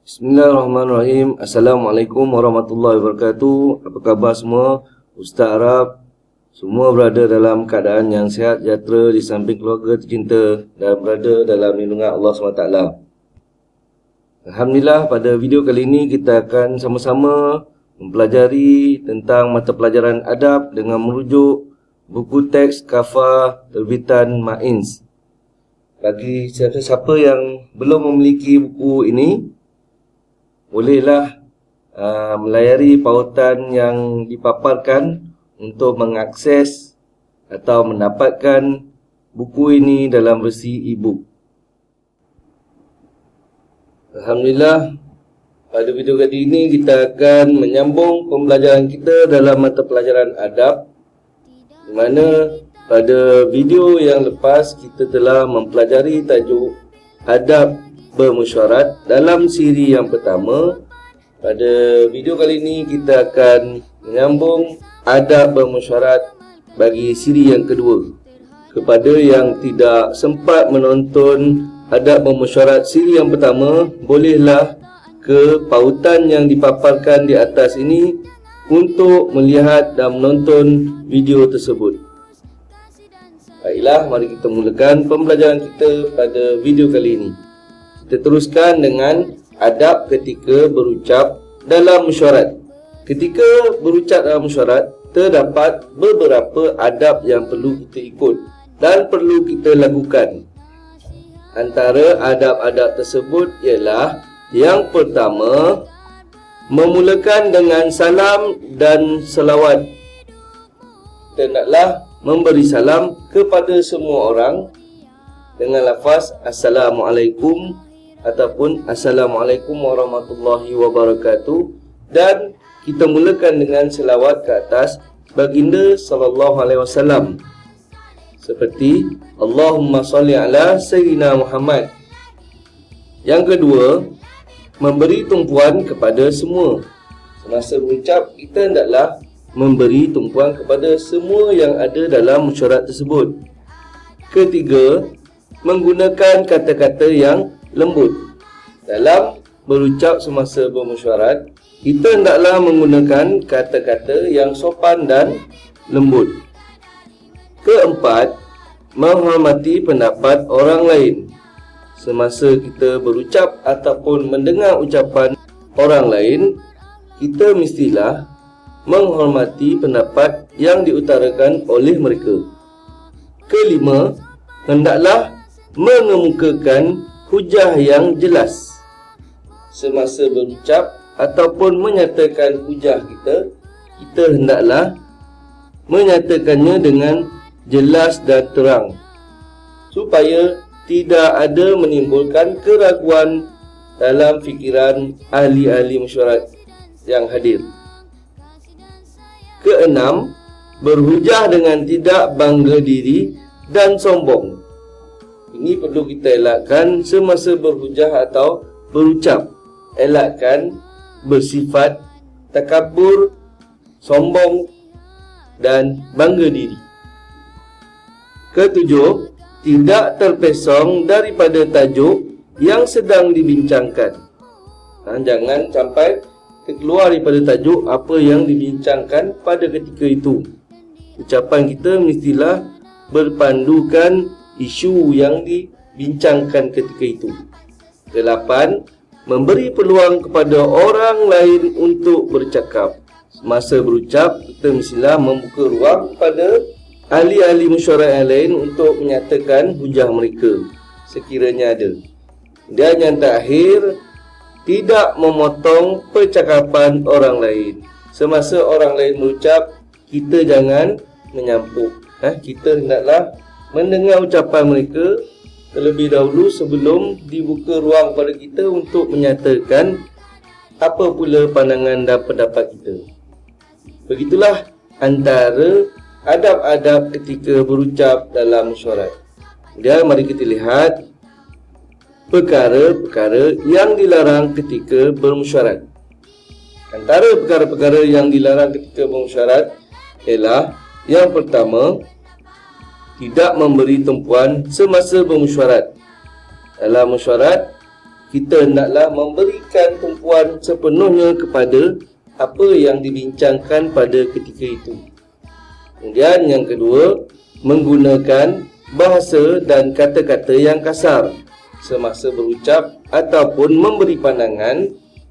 Bismillahirrahmanirrahim. Assalamualaikum warahmatullahi wabarakatuh. Apa khabar semua? Ustaz Arab semua berada dalam keadaan yang sihat, sejahtera di samping keluarga tercinta dan berada dalam lindungan Allah SWT. Alhamdulillah, pada video kali ini kita akan sama-sama mempelajari tentang mata pelajaran adab dengan merujuk buku teks Kafah terbitan Ma'ins. Bagi siapa-siapa yang belum memiliki buku ini, bolehlah melayari pautan yang dipaparkan untuk mengakses atau mendapatkan buku ini dalam versi e-book. Alhamdulillah, pada video kali ini kita akan menyambung pembelajaran kita dalam mata pelajaran adab, di mana pada video yang lepas kita telah mempelajari tajuk adab bermesyuarat dalam siri yang pertama. Pada video kali ini kita akan menyambung adab bermesyuarat bagi siri yang kedua. Kepada yang tidak sempat menonton adab bermesyuarat siri yang pertama, bolehlah ke pautan yang dipaparkan di atas ini untuk melihat dan menonton video tersebut. Baiklah, mari kita mulakan pembelajaran kita pada video kali ini. Kita teruskan dengan adab ketika berucap dalam mesyuarat. Ketika berucap dalam mesyuarat, terdapat beberapa adab yang perlu kita ikut dan perlu kita lakukan. Antara adab-adab tersebut ialah yang pertama, memulakan dengan salam dan selawat. Kita hendaklah memberi salam kepada semua orang dengan lafaz Assalamualaikum ataupun Assalamualaikum warahmatullahi wabarakatuh, dan kita mulakan dengan selawat ke atas baginda sallallahu alaihi wasallam seperti Allahumma salli ala Sayyidina Muhammad. Yang kedua, memberi tumpuan kepada semua. Semasa berucap, kita hendaklah memberi tumpuan kepada semua yang ada dalam mesyuarat tersebut. Ketiga, menggunakan kata-kata yang lembut. Dalam berucap semasa bermesyuarat, kita hendaklah menggunakan kata-kata yang sopan dan lembut. Keempat, menghormati pendapat orang lain. Semasa kita berucap ataupun mendengar ucapan orang lain, kita mestilah menghormati pendapat yang diutarakan oleh mereka. Kelima, hendaklah mengemukakan hujah yang jelas. Semasa berucap ataupun menyatakan hujah kita, kita hendaklah menyatakannya dengan jelas dan terang, supaya tidak ada menimbulkan keraguan dalam fikiran ahli-ahli mesyuarat yang hadir. Keenam, berhujah dengan tidak bangga diri dan sombong. Ini perlu kita elakkan semasa berhujah atau berucap. Elakkan bersifat takabur, sombong dan bangga diri. Ketujuh, tidak terpesong daripada tajuk yang sedang dibincangkan. Jangan sampai terkeluar daripada tajuk apa yang dibincangkan pada ketika itu. Ucapan kita mestilah berpandukan isu yang dibincangkan ketika itu. Kelapan, memberi peluang kepada orang lain untuk bercakap. Semasa berucap, kita mestilah membuka ruang kepada ahli-ahli mesyuarat yang lain untuk menyatakan hujah mereka sekiranya ada. Dan yang terakhir, tidak memotong percakapan orang lain. Semasa orang lain berucap, kita jangan menyampuk. Kita hendaklah mendengar ucapan mereka terlebih dahulu sebelum dibuka ruang kepada kita untuk menyatakan apa pula pandangan dan pendapat kita. Begitulah antara adab-adab ketika berucap dalam mesyuarat. Dan mari kita lihat perkara-perkara yang dilarang ketika bermesyuarat. Antara perkara-perkara yang dilarang ketika bermesyuarat ialah yang pertama, tidak memberi tumpuan semasa bermesyuarat. Dalam mesyuarat, kita hendaklah memberikan tumpuan sepenuhnya kepada apa yang dibincangkan pada ketika itu. Kemudian yang kedua, menggunakan bahasa dan kata-kata yang kasar semasa berucap ataupun memberi pandangan.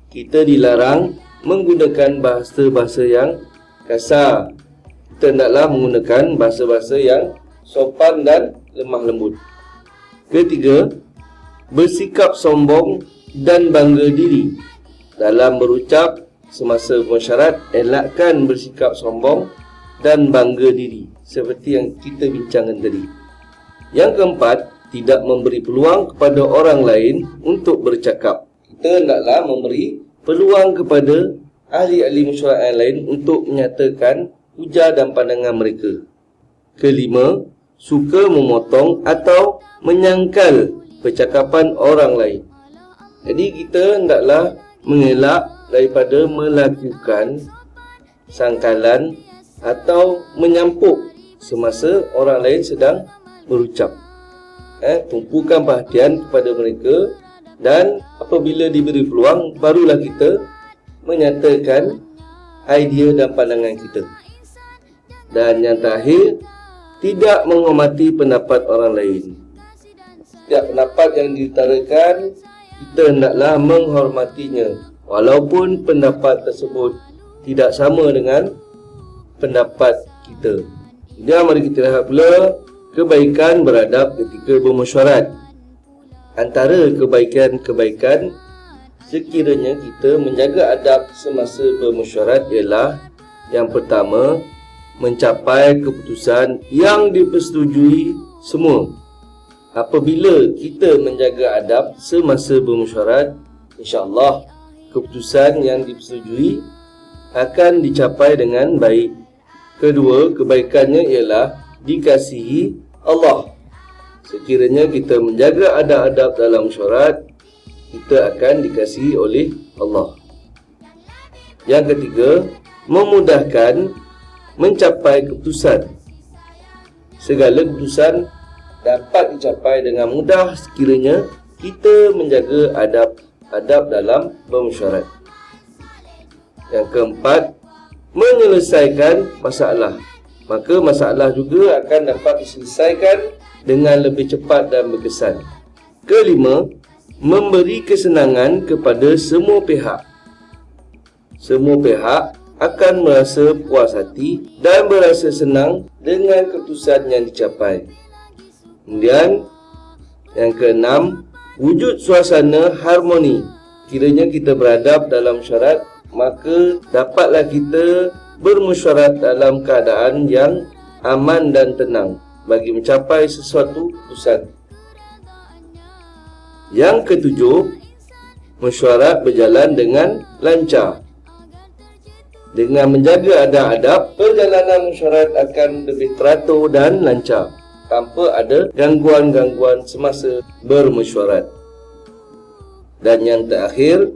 Kita dilarang menggunakan bahasa-bahasa yang kasar. Kita hendaklah menggunakan bahasa-bahasa yang sopan dan lemah lembut. Ketiga, bersikap sombong dan bangga diri. Dalam berucap semasa bersyarat, elakkan bersikap sombong dan bangga diri seperti yang kita bincangkan tadi. Yang keempat, tidak memberi peluang kepada orang lain untuk bercakap. Kita hendaklah memberi peluang kepada ahli-ahli mesyuarat yang lain untuk menyatakan hujah dan pandangan mereka. Kelima, suka memotong atau menyangkal percakapan orang lain. Jadi kita hendaklah mengelak daripada melakukan sangkalan atau menyampuk semasa orang lain sedang berucap. Tumpukan perhatian kepada mereka, dan apabila diberi peluang, barulah kita menyatakan idea dan pandangan kita. Dan yang terakhir, tidak menghormati pendapat orang lain. Setiap pendapat yang diutarakan, kita hendaklah menghormatinya, walaupun pendapat tersebut tidak sama dengan pendapat kita. Dan mari kita lihat pula kebaikan beradab ketika bermesyuarat. Antara kebaikan-kebaikan sekiranya kita menjaga adab semasa bermesyuarat ialah yang pertama, mencapai keputusan yang dipersetujui semua. Apabila kita menjaga adab semasa bermesyuarat, insya-Allah keputusan yang dipersetujui akan dicapai dengan baik. Kedua, kebaikannya ialah dikasihi Allah. Sekiranya kita menjaga adab-adab dalam mesyuarat, kita akan dikasihi oleh Allah. Yang ketiga, memudahkan mencapai keputusan. Segala keputusan dapat dicapai dengan mudah sekiranya kita menjaga adab dalam bermesyuarat. Yang keempat, menyelesaikan masalah. Maka masalah juga akan dapat diselesaikan dengan lebih cepat dan berkesan. Kelima, memberi kesenangan kepada semua pihak. Semua pihak akan merasa puas hati dan berasa senang dengan keputusan yang dicapai. Kemudian, yang keenam, wujud suasana harmoni. Kiranya kita beradab dalam syarat, maka dapatlah kita bermesyuarat dalam keadaan yang aman dan tenang bagi mencapai sesuatu keputusan. Yang ketujuh, mesyuarat berjalan dengan lancar. Dengan menjaga adab-adab, perjalanan mesyuarat akan lebih teratur dan lancar tanpa ada gangguan-gangguan semasa bermesyuarat. Dan yang terakhir,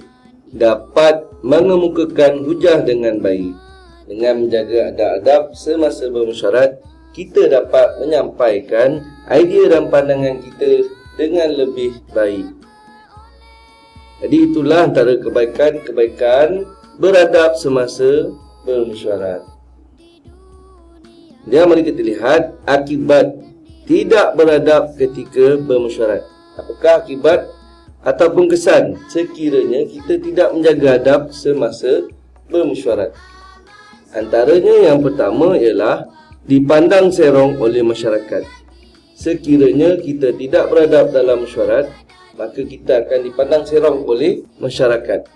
dapat mengemukakan hujah dengan baik. Dengan menjaga adab-adab semasa bermesyuarat, kita dapat menyampaikan idea dan pandangan kita dengan lebih baik. Jadi itulah antara kebaikan-kebaikan beradab semasa bermesyuarat. Dan mari kita lihat akibat tidak beradab ketika bermesyuarat. Apakah akibat ataupun kesan sekiranya kita tidak menjaga adab semasa bermesyuarat? Antaranya yang pertama ialah dipandang serong oleh masyarakat. Sekiranya kita tidak beradab dalam mesyuarat, maka kita akan dipandang serong oleh masyarakat.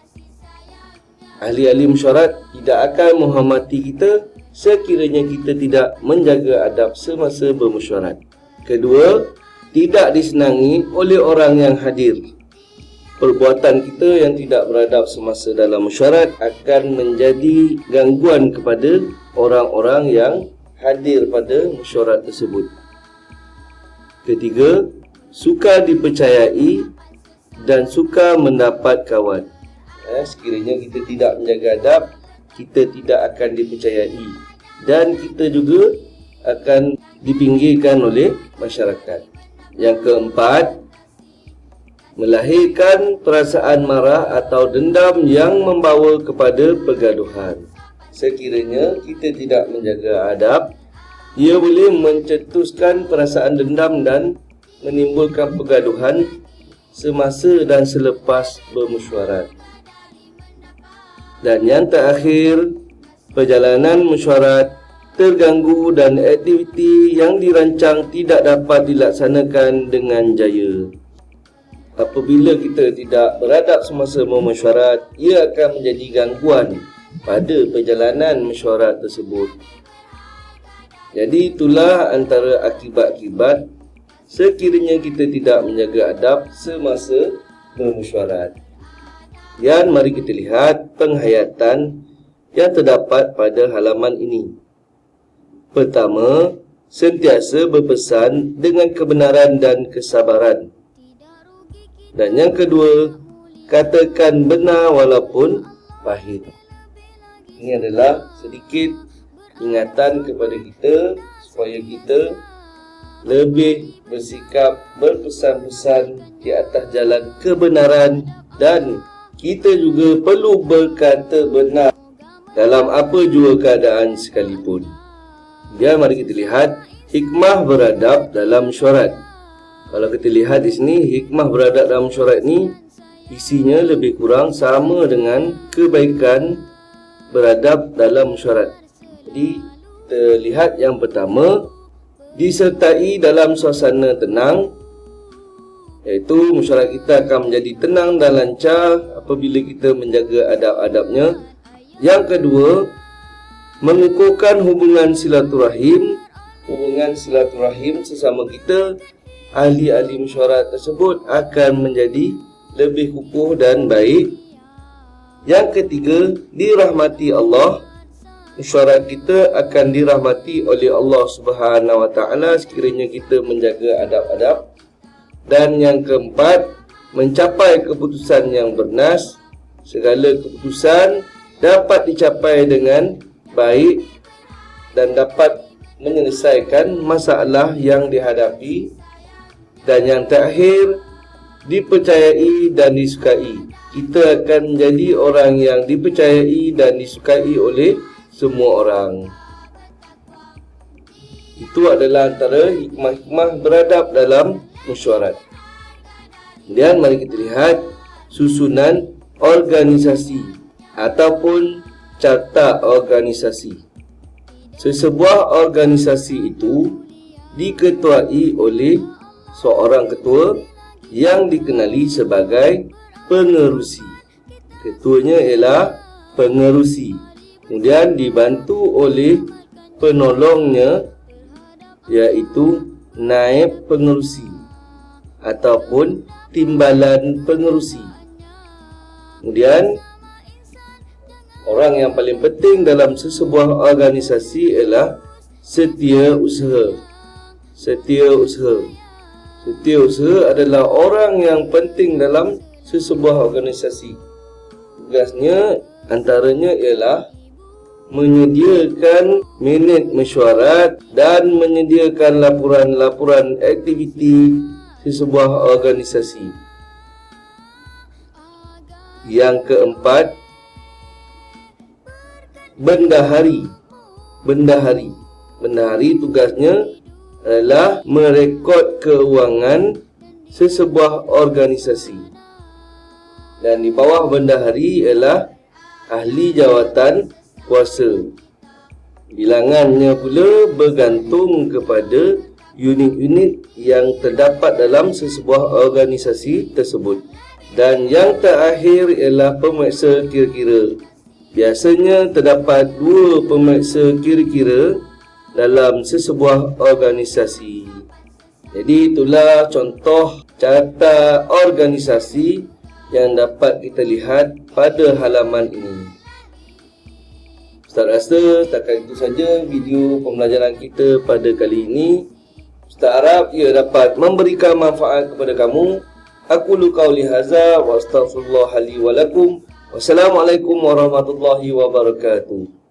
Ahli-ahli mesyuarat tidak akan menghormati kita sekiranya kita tidak menjaga adab semasa bermesyuarat. Kedua, tidak disenangi oleh orang yang hadir. Perbuatan kita yang tidak beradab semasa dalam mesyuarat akan menjadi gangguan kepada orang-orang yang hadir pada mesyuarat tersebut. Ketiga, suka dipercayai dan suka mendapat kawan. Sekiranya kita tidak menjaga adab, kita tidak akan dipercayai dan kita juga akan dipinggirkan oleh masyarakat. Yang keempat, melahirkan perasaan marah atau dendam yang membawa kepada pergaduhan. Sekiranya kita tidak menjaga adab, ia boleh mencetuskan perasaan dendam dan menimbulkan pergaduhan semasa dan selepas bermesyuarat. Dan yang terakhir, perjalanan mesyuarat terganggu dan aktiviti yang dirancang tidak dapat dilaksanakan dengan jaya. Apabila kita tidak beradab semasa mesyuarat, ia akan menjadi gangguan pada perjalanan mesyuarat tersebut. Jadi itulah antara akibat-akibat sekiranya kita tidak menjaga adab semasa bermesyuarat. Dan mari kita lihat penghayatan yang terdapat pada halaman ini. Pertama, sentiasa berpesan dengan kebenaran dan kesabaran. Dan yang kedua, katakan benar walaupun pahit. Ini adalah sedikit ingatan kepada kita supaya kita lebih bersikap berpesan-pesan di atas jalan kebenaran, dan kita juga perlu berkata benar dalam apa jua keadaan sekalipun. Dan mari kita lihat hikmah beradab dalam mesyuarat. Kalau kita lihat di sini, hikmah beradab dalam mesyuarat ni isinya lebih kurang sama dengan kebaikan beradab dalam mesyuarat. Jadi kita lihat yang pertama, disertai dalam suasana tenang, iaitu mesyuarat kita akan menjadi tenang dan lancar apabila kita menjaga adab-adabnya. Yang kedua, mengukuhkan hubungan silaturahim sesama kita. Ahli-ahli mesyuarat tersebut akan menjadi lebih kukuh dan baik. Yang ketiga, dirahmati Allah. Mesyuarat kita akan dirahmati oleh Allah Subhanahu Wa Taala sekiranya kita menjaga adab-adab. Dan yang keempat, mencapai keputusan yang bernas. Segala keputusan dapat dicapai dengan baik dan dapat menyelesaikan masalah yang dihadapi. Dan yang terakhir, dipercayai dan disukai. Kita akan menjadi orang yang dipercayai dan disukai oleh semua orang. Itu adalah antara hikmah-hikmah beradab dalam mesyuarat. Kemudian mari kita lihat susunan organisasi ataupun carta organisasi. Sesebuah organisasi itu diketuai oleh seorang ketua yang dikenali sebagai pengerusi. Ketuanya ialah pengerusi. Kemudian dibantu oleh penolongnya, iaitu naib pengerusi ataupun timbalan pengerusi. Kemudian orang yang paling penting dalam sesebuah organisasi ialah setiausaha. Setiausaha adalah orang yang penting dalam sesebuah organisasi. Tugasnya antaranya ialah menyediakan minit mesyuarat dan menyediakan laporan-laporan aktiviti sesebuah organisasi. Yang keempat, bendahari. Bendahari tugasnya adalah merekod keuangan sesebuah organisasi. Dan di bawah bendahari ialah ahli jawatan kuasa. Bilangannya pula bergantung kepada unit-unit yang terdapat dalam sesebuah organisasi tersebut. Dan yang terakhir ialah pemeriksa kira-kira. Biasanya terdapat 2 pemeriksa kira-kira dalam sesebuah organisasi. Jadi itulah contoh carta organisasi yang dapat kita lihat pada halaman ini. Ustaz rasa setakat itu saja video pembelajaran kita pada kali ini. Ustaz harap ia dapat memberikan manfaat kepada kamu. Aqulu qauli hadza wa astaghfirullah li wa lakum. Wassalamualaikum warahmatullahi wabarakatuh.